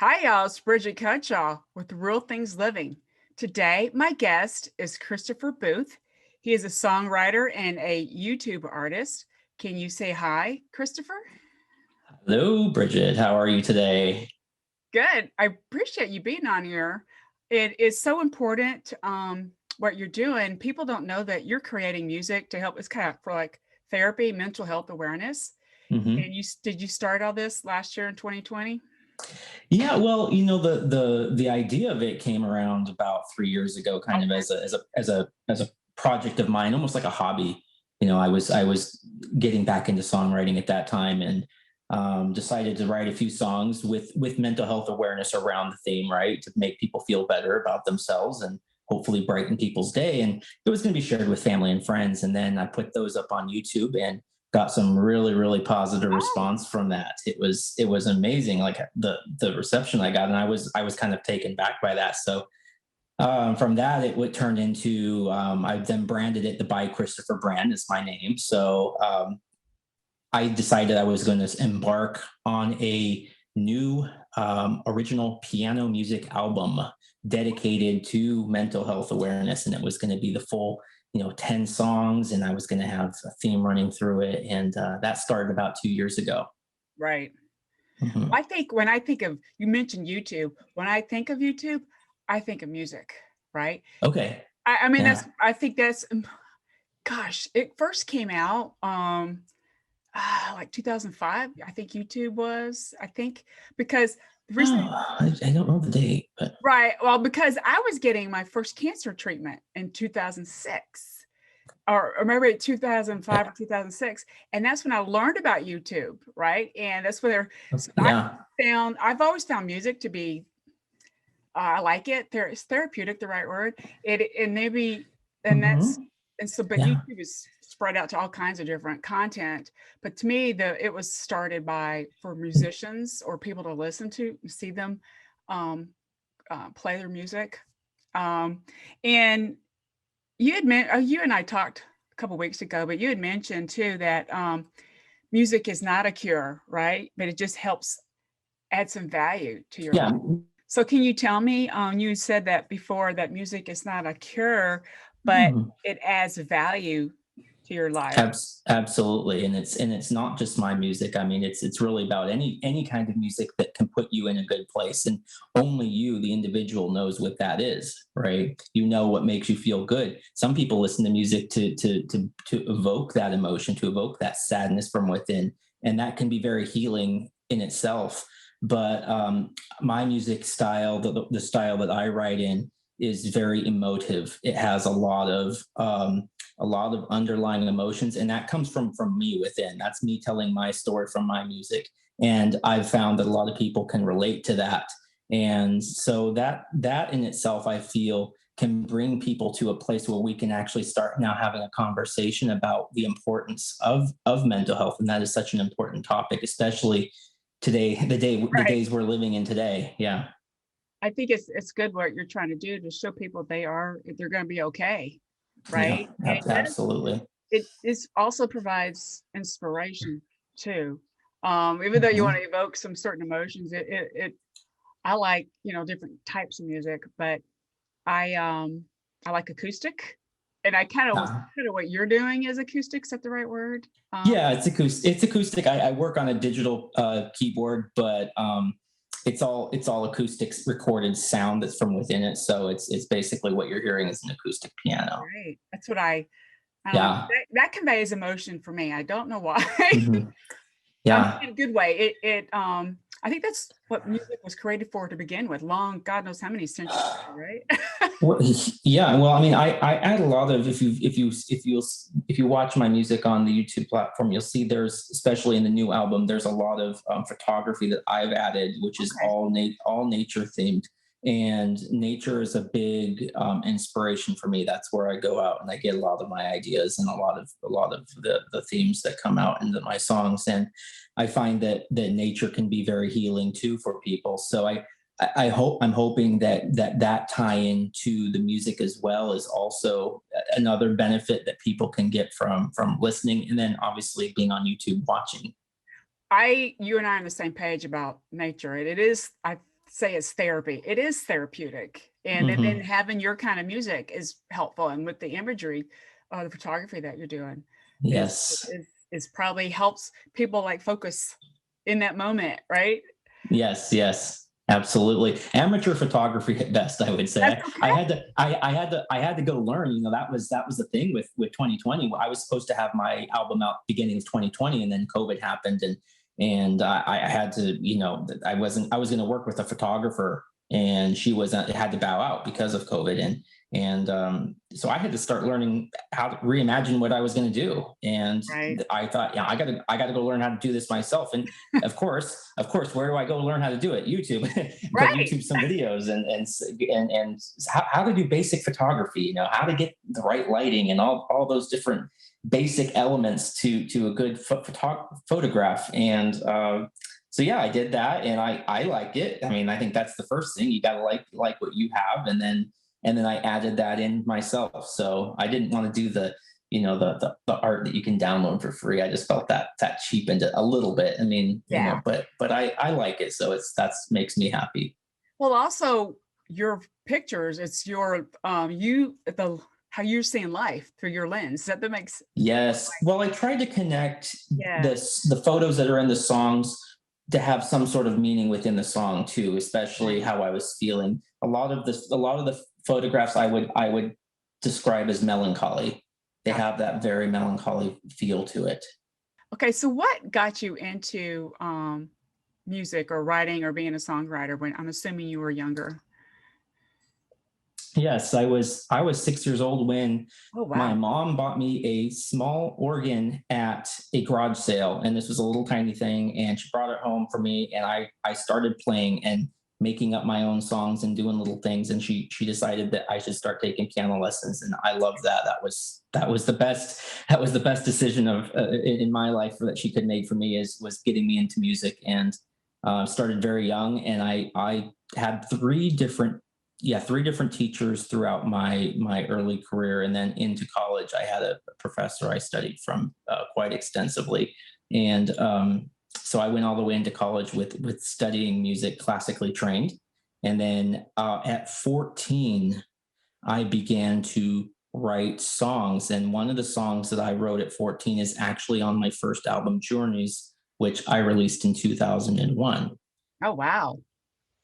Hi, y'all. It's Bridget Cutshaw with Real Things Living. Today, my guest is Christopher Booth. He is a songwriter and a YouTube artist. Can you say hi, Christopher? Hello, Bridget. How are you today? Good. I appreciate you being on here. It is so important what you're doing. People don't know that you're creating music to help. It's kind of for like therapy, mental health awareness. hmm And did you start all this last year in 2020? Yeah, well, the idea of it came around about 3 years ago, kind of Okay. as a project of mine, almost like a hobby. I was getting back into songwriting at that time, and decided to write a few songs with mental health awareness around the theme, right, to make people feel better about themselves and hopefully brighten people's day. And it was going to be shared with family and friends, and then I put those up on YouTube and got some really positive Oh, response from that. It was amazing, like the reception I got, and I was kind of taken back by that. So from that, it would turn into I then branded it the By Christopher brand is my name. So I decided I was going to embark on a new original piano music album dedicated to mental health awareness, and it was going to be the full 10 songs, and I was going to have a theme running through it, and that started about 2 years ago. right. hmm I think when I think of you mentioned YouTube, when I think of YouTube, I think of music, right? Okay. I mean Yeah. I think that's gosh, it first came out like 2005, I think YouTube was, I think because the reason Oh, I don't know the date, but right, well, because I was getting my first cancer treatment in 2006 or maybe 2005 okay. or 2006, and that's when I learned about YouTube, right? And that's where so I Yeah. found I've always found music to be I like it. It's therapeutic, the right word. It and maybe and that's hmm and so but Yeah. YouTube is spread out to all kinds of different content. But to me, it was started by for musicians or people to listen to, see them um, play their music. Um, and you and I talked a couple weeks ago, but you had mentioned too that music is not a cure, right? But it just helps add some value to your Yeah. life. So can you tell me, you said that before that music is not a cure, but Mhm. it adds value to your life. Absolutely, and it's not just my music. I mean, it's really about any kind of music that can put you in a good place, and only you, the individual, knows what that is, right? You know what makes you feel good. Some people listen to music to evoke that emotion, to evoke that sadness from within, and that can be very healing in itself. But my music style, the style that I write in, is very emotive. It has a lot of underlying emotions, and that comes from me within. That's me telling my story from my music, and I've found that a lot of people can relate to that. And so that in itself, I feel, can bring people to a place where we can actually start now having a conversation about the importance of mental health, and that is such an important topic, especially today, the Right. days we're living in today. Yeah. I think it's good what you're trying to do to show people they're going to be okay, Yeah, right? And absolutely. it is also provides inspiration too. Even though you want Mhm. to evoke some certain emotions, it I like different types of music, but I I like acoustic, and I Yeah. kind of what you're doing is acoustic. Is that the right word? Yeah, it's acoustic. It's acoustic. I work on a digital keyboard, but it's all acoustics recorded sound that's from within it. So it's basically what you're hearing is an acoustic piano. Great. That's what I don't know. Yeah. That conveys emotion for me. I don't know why. hmm I mean, Yeah. in a good way. I think that's what music was created for to begin with. Long, God knows how many centuries ago, right? Well, yeah. Well, I mean, I add a lot of, if you watch my music on the YouTube platform, you'll see there's, especially in the new album, there's a lot of photography that I've added, which is Okay. all nature themed, and nature is a big inspiration for me. That's where I go out and I get a lot of my ideas and a lot of the themes that come out into my songs, and I find that nature can be very healing too for people. So I'm hoping that tie into the music as well is also another benefit that people can get from listening, and then obviously being on YouTube watching. You and I are on the same page about nature. It is, I say it's therapy. It is therapeutic. And then Hmm. having your kind of music is helpful. And with the imagery, the photography that you're doing is Yes. is probably helps people like focus in that moment, right? Yes, yes, absolutely. Amateur photography at best, I would That's say. I okay. had to, I had to go learn. You know, that was the thing with 2020. I was supposed to have my album out beginning of 2020, and then COVID happened, and I had to, you know, I was going to work with a photographer, and she was had to bow out because of COVID, and so I had to start learning how to reimagine what I was going to do, and Right. I thought, yeah, I got to go learn how to do this myself, and of course, where do I go learn how to do it? YouTube. Go Right. YouTube some videos and how to do basic photography. You know, how to get the right lighting and all those different basic elements to a good photograph. And so yeah, I did that, and I liked it. I mean, I think that's the first thing. You got to like what you have, and then I added that in myself. So I didn't want to do the, you know, the art that you can download for free. I just felt that that cheapened it a little bit. I mean, you Yeah. know, but I like it, so it's that's makes me happy. Well, also your pictures, it's your you the how you're seeing life through your lens. That makes Yes. Well, I tried to connect yeah. the photos that are in the songs to have some sort of meaning within the song too, especially Right. how I was feeling. A lot of the photographs I would describe as melancholy. They Gotcha. have that very melancholy feel to it. Okay, so what got you into music or writing or being a songwriter when I'm assuming you were younger? Yes, I was 6 years old when Oh my wow. mom bought me a small organ at a garage sale, and this was a little tiny thing, and she brought it home for me, and I started playing and making up my own songs and doing little things, and she decided that I should start taking piano lessons, and I loved that. That was the best decision of in my life that she could make for me is was getting me into music, and started very young, and I had three different teachers throughout my early career, and then into college I had a professor I studied from quite extensively, and so I went all the way into college with studying music, classically trained, and then at 14 I began to write songs, and one of the songs that I wrote at 14 is actually on my first album, Journeys, which I released in 2001. Oh wow.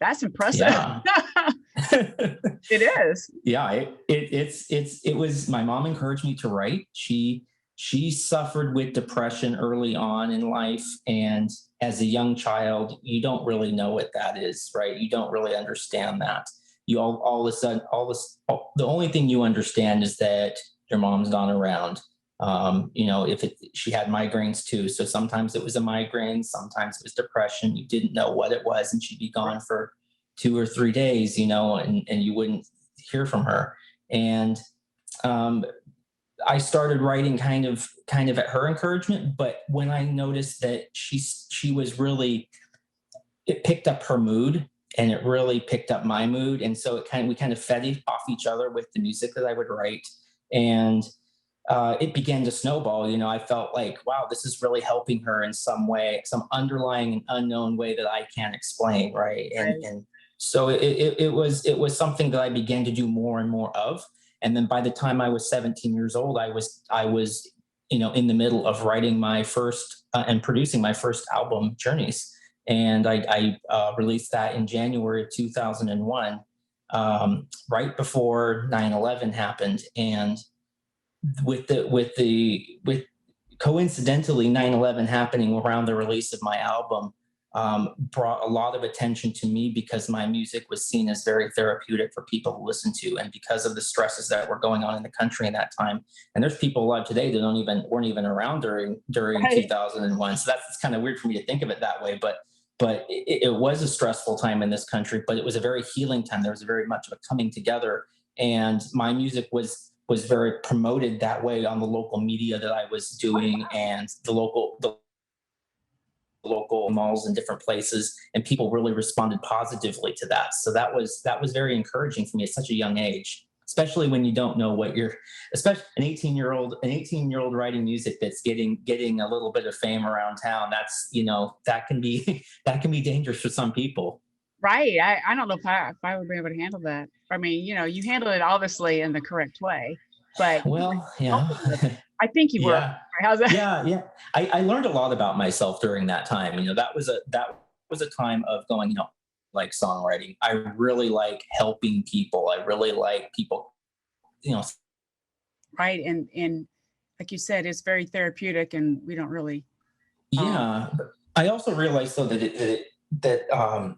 That's impressive. Yeah. It is. Yeah, it was my mom encouraged me to write. She suffered with depression early on in life, and as a young child you don't really know what that is, right? You don't really understand that. You all of a sudden the only thing you understand is that your mom's not around. You know, she had migraines too, so sometimes it was a migraine, sometimes it was depression. You didn't know what it was, and she'd be gone for 2 or 3 days, you know, and you wouldn't hear from her. And um, I started writing kind of at her encouragement. But when I noticed that she was really, it picked up her mood, and it really picked up my mood, and so we kind of fed off each other with the music that I would write, and it began to snowball. You know, I felt like, wow, this is really helping her in some way, some underlying and unknown way that I can't explain, right? Right. And so it was something that I began to do more and more of. And then by the time I was 17 years old, I was you know in the middle of writing my first and producing my first album, Journeys, and I released that in January of 2001, right before 9/11 happened, and with coincidentally 9/11 happening around the release of my album, brought a lot of attention to me because my music was seen as very therapeutic for people to listen to, and because of the stresses that were going on in the country in that time. And there's people alive today that don't even weren't even around during Right. 2001. So that's kind of weird for me to think of it that way, but it was a stressful time in this country, but it was a very healing time. There was very much of a coming together, and my music was very promoted that way on the local media that I was doing, and the local malls and different places, and people really responded positively to that. So that was very encouraging for me at such a young age, especially when you don't know what you're, especially an 18-year-old writing music that's getting a little bit of fame around town. That's, you know, that can be that can be dangerous for some people. Right. I don't know if I would be able to handle that. I mean, you handle it obviously in the correct way, but you were Well, yeah. helping with it. I think you were. Yeah. Right, how's that? Yeah. I learned a lot about myself during that time. That was a time of going, like songwriting. I really like helping people. I really like people, you know, Right. And like you said, it's very therapeutic, and we don't really. Um, yeah. But I also realized though that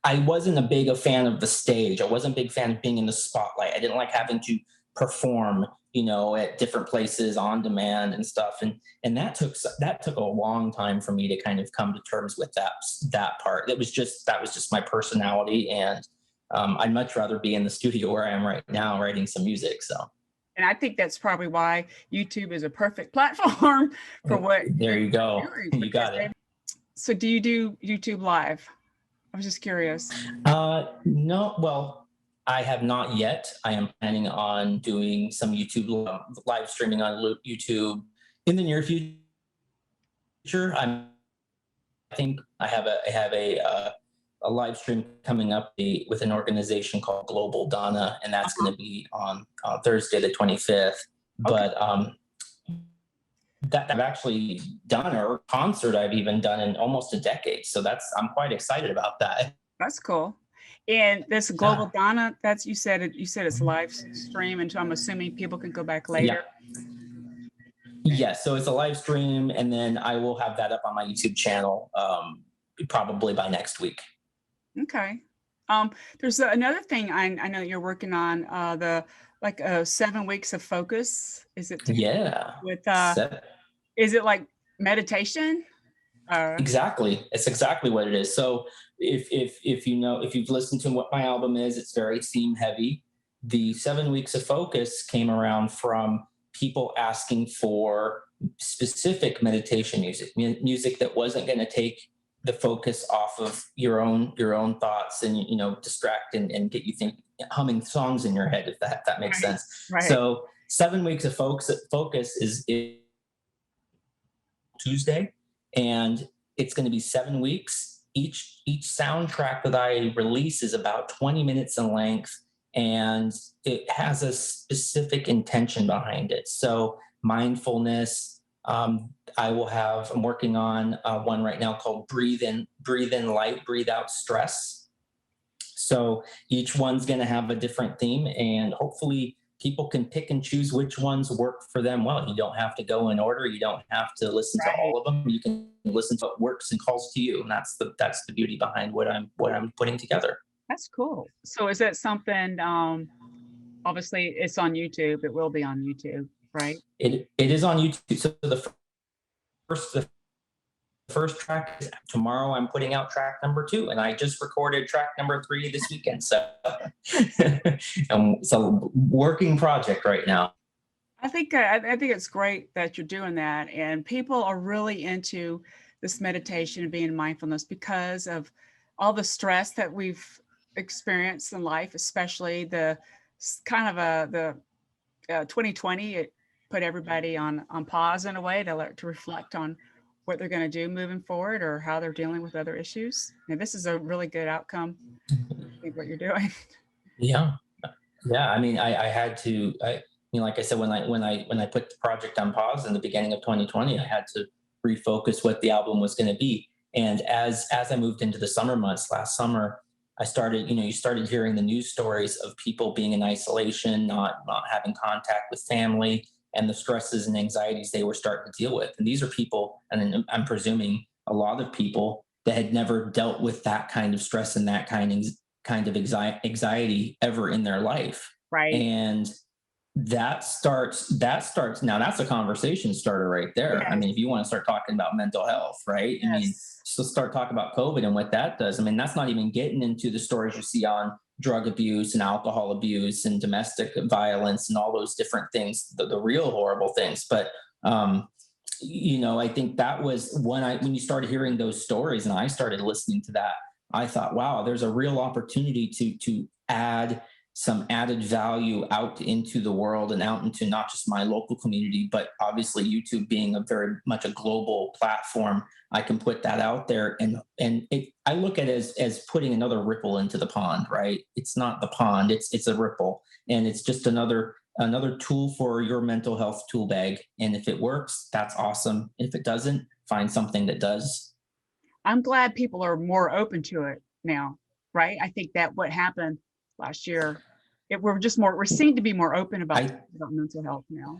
I wasn't a big a fan of the stage. I wasn't a big fan of being in the spotlight. I didn't like having to perform, at different places on demand and stuff. And that took a long time for me to kind of come to terms with that part. That was just my personality, and I'd much rather be in the studio where I am right now, writing some music. So and I think that's probably why YouTube is a perfect platform for what there you're you go. doing. You Because got it. so, do you do YouTube Live? I was just curious. No, well, I have not yet. I am planning on doing some YouTube live streaming on YouTube in the near future. I think I have a live stream coming up with an organization called Global Donna, and that's Uh-huh. going to be on Thursday the 25th. Okay, But that I've actually done, or concert I've even done in almost a decade. So I'm quite excited about that. that's cool. And this Yeah. Global Donna, that's you said it. You said it's live stream, and so I'm assuming people can go back Yeah. later. Yes, so it's a live stream, and then I will have that up on my YouTube channel probably by next week. Okay. There's another thing I know you're working on. The like 7 weeks of focus. Is it to do Yeah, with? so, Is it like meditation? Uh, exactly. It's exactly what it is. So if you've listened to what my album is, it's very theme heavy. The 7 weeks of focus came around from people asking for specific meditation music that wasn't going to take the focus off of your own thoughts, and distract and get you think humming songs in your head, if that makes right. sense. Right. So 7 weeks of focus is Tuesday, and it's going to be 7 weeks. Each soundtrack that I release is about 20 minutes in length, and it has a specific intention behind it. So mindfulness. I'm working on one right now called breathe in light, breathe out stress. So each one's going to have a different theme, and hopefully people can pick and choose which ones work for them well. You don't have to go in order. You don't have to listen to Right. all of them. You can listen to what works and calls to you, and that's the beauty behind what I'm putting together. That's cool. So is that something? Obviously, it's on YouTube. It will be on YouTube, right? It is on YouTube. So the first track is tomorrow. I'm putting out track number 2, and I just recorded track number 3 this weekend. So it's a working project right now. I think it's great that you're doing that, and people are really into this meditation and being mindfulness because of all the stress that we've experienced in life, especially the kind of the 2020. It put everybody on pause in a way to reflect on what they're going to do moving forward or how they're dealing with other issues. And this is a really good outcome. I think what you're doing. Yeah. Yeah, I mean, I had to. Like I said, when I put the project on pause in the beginning of 2020, I had to refocus what the album was going to be. And as I moved into the summer months last summer, I started. You started hearing the news stories of people being in isolation, not having contact with family, and the stresses and anxieties they were starting to deal with. And these are people, and I'm presuming a lot of people that had never dealt with that kind of stress and that kind of anxiety ever in their life. Right. And that starts now, that's a conversation starter right there. I Yes. mean, if you want to start talking about mental health, right? I mean, Yes. so start talking about COVID and what that does. I mean, that's not even getting into the stories you see on drug abuse and alcohol abuse and domestic violence and all those different things, the real horrible things. But um I think that was when you started hearing those stories and I started listening to that, I thought, wow, there's a real opportunity to add some added value out into the world and out into not just my local community, but obviously YouTube being a very much a global platform, I can put that out there, I look at it as putting another ripple into the pond, right? It's not the pond, it's a ripple, and it's just another tool for your mental health tool bag. And if it works, that's awesome. If it doesn't, find something that does. I'm glad people are more open to it now, right? I think that what happened last year, we're just more, we seem to be more open about, I about mental health now.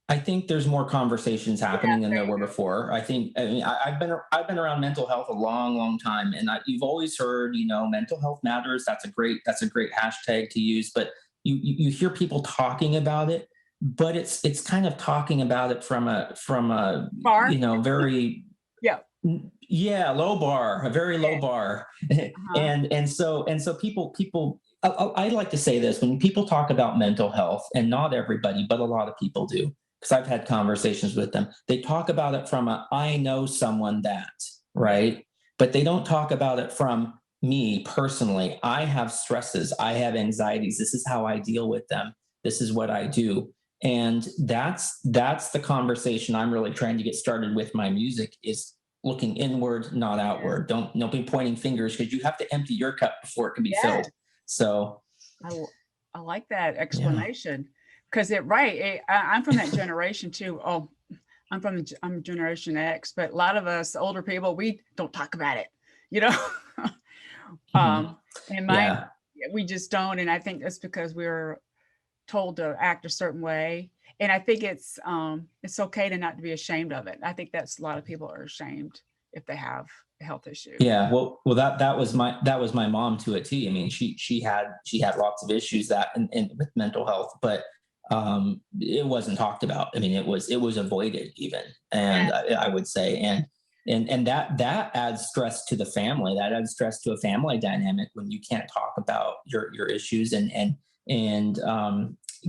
I think there's more conversations Yeah, happening than there there you were go. before. I think, I mean, I've been around mental health a long, long time, and you've always heard, mental health matters. That's a great hashtag to use. But you hear people talking about it, but it's kind of talking about it from a Bar? very, Yeah. yeah, low bar, a very low bar. Uh-huh. And so people I like to say this: when people talk about mental health, and not everybody, but a lot of people do, because I've had conversations with them. They talk about it from a I know someone that, Yeah. right? But they don't talk about it from me personally. I have stresses, I have anxieties. This is how I deal with them. This is what I do. And that's the conversation I'm really trying to get started with my music, is looking inward, not Yes. outward. Don't be pointing fingers, because you have to empty your cup before it can be Yes. filled. So I, I like that yeah. explanation because I'm from that generation too. Oh, I'm Generation X, but a lot of us older people, we don't talk about it, you know. Mhm. um, and my Yeah. we just don't, and I think that's because we were told to act a certain way. And I think it's okay to not to be ashamed of it. I think that's a lot of people are ashamed if they have a health issue. Yeah, well, that was my mom to a T. I mean, she had lots of issues that in with mental health, but it wasn't talked about. I mean, it was avoided even, and I would say, and that adds stress to the family. That adds stress to a family dynamic when you can't talk about your issues, and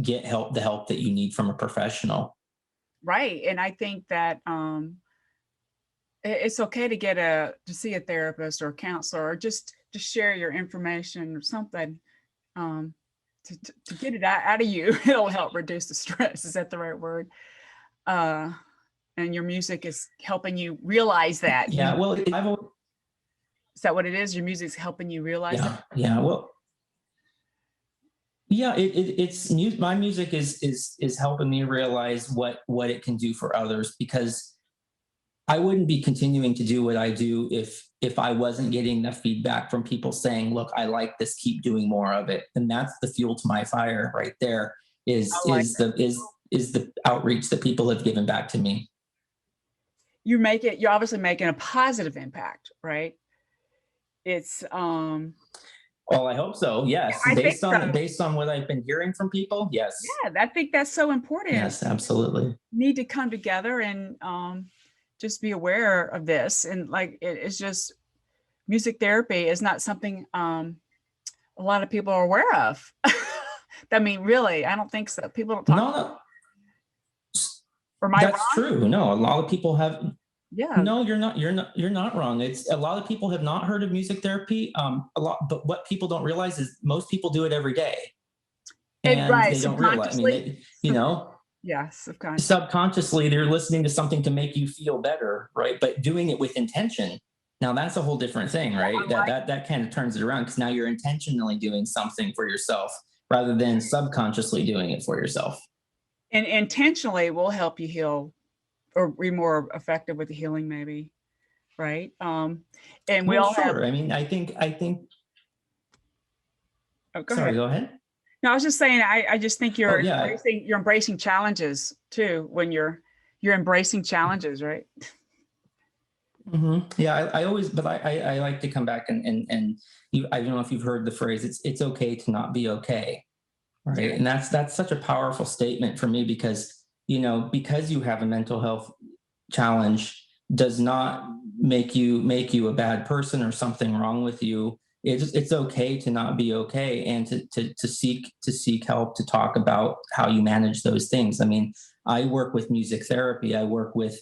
get the help that you need from a professional. Right. And I think that it's okay to to see a therapist or a counselor or just to share your information or something um, to get it out of you. It'll help reduce the stress. Is that the right word? Uh, and your music is helping you realize that. Yeah, well, Is that what it is? Your music's helping you realize that? yeah, well, yeah, my music is helping me realize what it can do for others, because I wouldn't be continuing to do what I do if I wasn't getting the feedback from people saying, look, I like this, keep doing more of it. And that's the fuel to my fire right there, is I like is the is the outreach that people have given back to me. you're obviously making a positive impact, right? It's Well, I hope so. Yes. I think so. Based on what I've been hearing from people. Yes. Yeah, I think that's so important. Yes, absolutely. Need to come together and just be aware of this. And like it's just music therapy is not something a lot of people are aware of. I mean, really, I don't think so. People don't talk. No, no, Or am I that's wrong? true. No, a lot of people have. Yeah. No, you're not wrong. It's a lot of people have not heard of music therapy. A lot, but what people don't realize is most people do it every day, And and right, they don't realize. I mean, subconsciously. Yeah, subconscious. subconsciously they're listening to something to make you feel better, right? But doing it with intention. Now that's a whole different thing, right? That kind of turns it around, because now you're intentionally doing something for yourself rather than subconsciously doing it for yourself. And intentionally will help you heal or be more effective with the healing, maybe. Right. And we Well, all have, sure. I mean, I think. oh, go ahead. Sorry, go ahead. No, I was just saying, I just think Oh yeah. you're embracing challenges too when you're embracing challenges, right? Yeah, I always, but I like to come back I don't know if you've heard the phrase, it's okay to not be okay, right? Yeah. And that's such a powerful statement for me, because, because you have a mental health challenge does not make you a bad person or something wrong with you. It's okay to not be okay, and to seek help, to talk about how you manage those things. I mean, I work with music therapy. I work with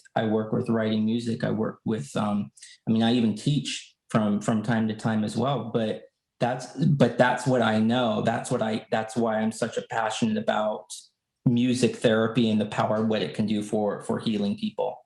writing music. I work with I mean, I even teach from time to time as well. But that's what I know. That's why I'm such a passionate about music therapy and the power of what it can do for healing people.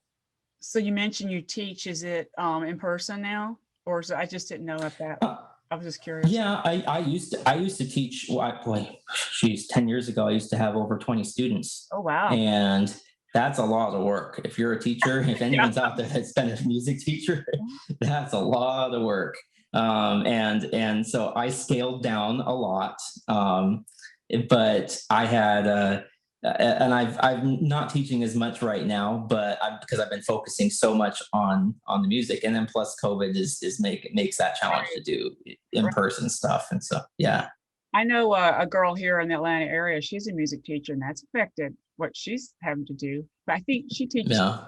So you mentioned you teach. Is it in person now, or is it, I just didn't know if that. Uh, I was just curious. yeah, I used to teach. Well, boy, geez, 10 years ago, I used to have over 20 students, Oh wow. and that's a lot of work. If you're a teacher, if Yeah. anyone's out there that's been a music teacher, that's a lot of work. And so I scaled down a lot, but I had and I'm not teaching as much right now, but because I've been focusing so much on the music, and then plus COVID makes that challenge to do in Right. person stuff, and so yeah, I know a girl here in the Atlanta area. She's a music teacher, and that's affected what she's having to do. But I think yeah,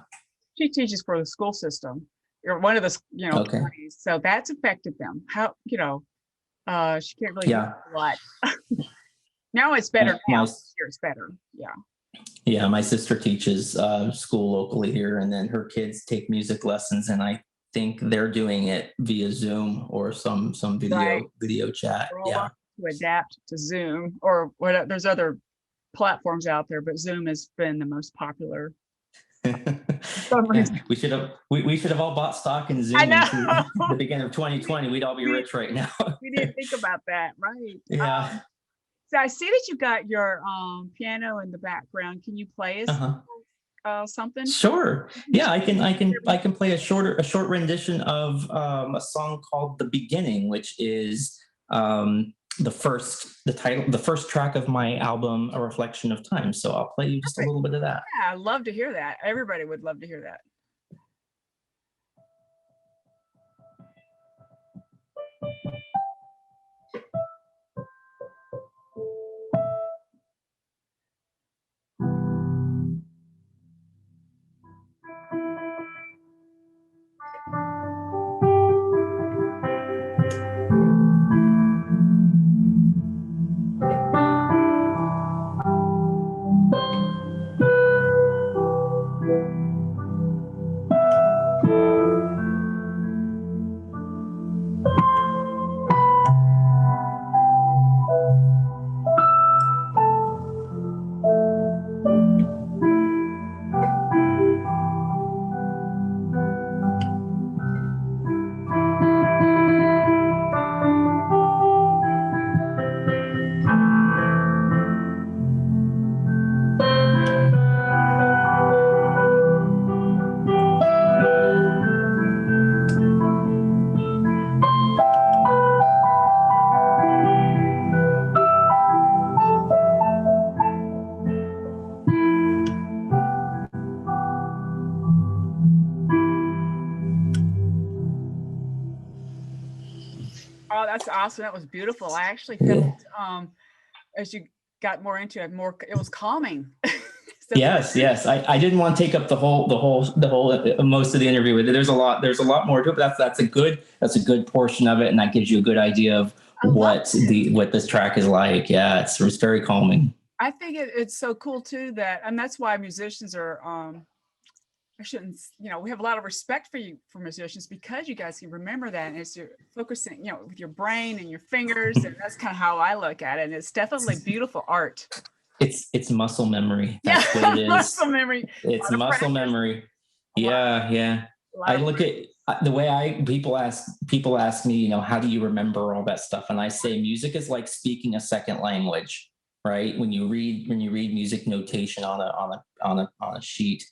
she teaches for the school system, or one of the okay, counties. So that's affected them. How she can't really do yeah. a lot. Now it's better My, now. my This year it's better. Yeah. Yeah, my sister teaches school locally here, and then her kids take music lessons, and I think they're doing it via Zoom or some Right. video chat. We're all Yeah. learning to adapt to Zoom or what. There's other platforms out there, but Zoom has been the most popular for some Yeah, reason. we should have all bought stock in I Zoom in know. the beginning of 2020. We'd all be we, rich right now. we didn't think about that, right? Yeah. So I see that you got your piano in the background. Can you play us Uh-huh. something? Sure. You Yeah, just- I can play a short rendition of a song called "The Beginning," which is the first track of my album, "A Reflection of Time." So I'll play you just a Perfect. little bit of that. Yeah, I love to hear that. Everybody would love to hear that. Oh, that's awesome. That was beautiful. I actually felt Yeah. as you got more into it, it was calming. So Yes. I didn't want to take up the whole most of the interview with it. There's a lot more to it, but that's a good portion of it, and that gives you a good idea of I love what this track is like. Yeah, it's very calming. I think it's so cool too that, and that's why musicians are I shouldn't, we have a lot of respect for you for musicians because you guys can remember that, and it's you're focusing, with your brain and your fingers, and that's kind of how I look at it. And it's definitely beautiful art. It's muscle memory. Yeah, That's what it is. muscle memory. A It's lot of muscle practice. memory. A lot, Yeah. a lot I of look at the way people ask me, how do you remember all that stuff? And I say music is like speaking a second language, right? When you read music notation on a sheet,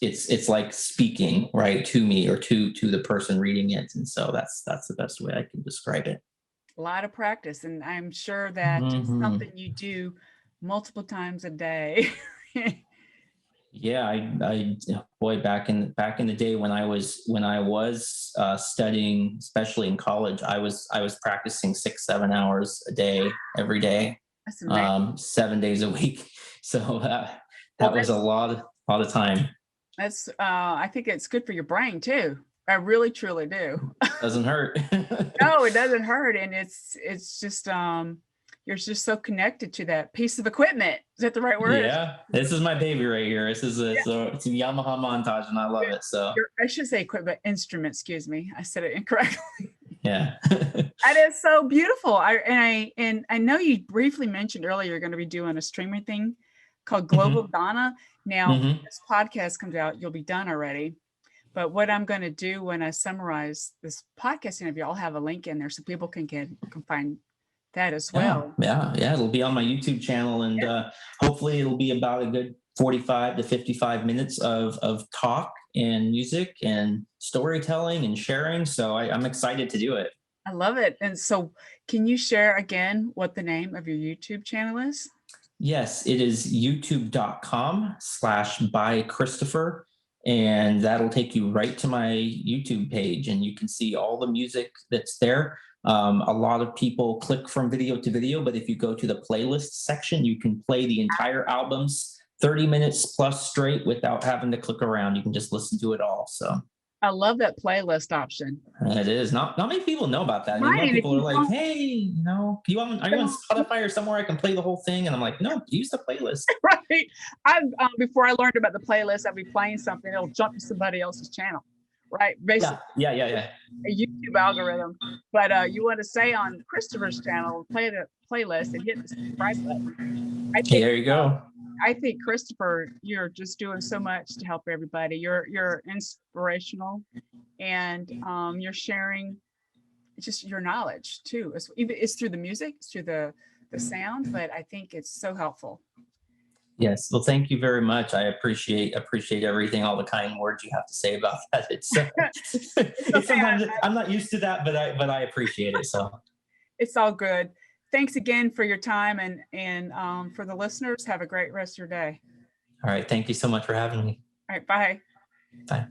it's like speaking right to me or to the person reading it. And so that's the best way I can describe it. a lot of practice, and I'm sure that it's Hmm. something you do multiple times a day. Yeah, I boy, back in the day when I was studying, especially in college, I was practicing 6 7 hours a day every day, That's amazing. 7 days a week. So Well, that was a lot of time. that's I think it's good for your brain too. I really truly do. Doesn't hurt. No, it doesn't hurt, and it's just you're just so connected to that piece of equipment. Is that the right word? Yeah, this is my baby right here. This is Yeah, it's a Yamaha montage, and I love it. So I should say equipment, instrument. Excuse me, I said it incorrectly. yeah. That is so beautiful. I know you briefly mentioned earlier you're going to be doing a streaming thing called Global Mhm. Donna. Now, when Mhm. this podcast comes out, you'll be done already. But what I'm going to do when I summarize this podcast interview, I'll have a link in there so people can find that as Yeah, well. yeah, yeah. It'll be on my YouTube channel, and hopefully, it'll be about a good 45 to 55 minutes of talk and music and storytelling and sharing. So I'm excited to do it. I love it. And so, can you share again what the name of your YouTube channel is? Yes, it is youtube.com/by Christopher. And that'll take you right to my YouTube page, and you can see all the music that's there. A lot of people click from video to video, but if you go to the playlist section, you can play the entire albums 30 minutes plus straight without having to click around. You can just listen to it all. So I love that playlist option. it is not many people know about that. Right. And if People are you like, "Hey, are you on don't, Spotify or somewhere I can play the whole thing?" And I'm like, "No, use the playlist." right. I before I learned about the playlist, I'd be playing something, it'll jump to somebody else's channel, right? Yeah, Basically, yeah, yeah, yeah. a YouTube algorithm. But you want to say on Christopher's channel, play the playlist and hit the subscribe button. I Hey, think there you go. I think Christopher, you're just doing so much to help everybody. You're inspirational, and you're sharing just your knowledge too. It's through the music, it's through the sound, but I think it's so helpful. Yes. Well, thank you very much. I appreciate everything, all the kind words you have to say about that. It's It's it's okay. sometimes I'm not used to that, but I appreciate it. So, all It's all good. Thanks again for your time, and for the listeners, have a great rest of your day. right. Thank you so much for having me. All right, bye. Bye.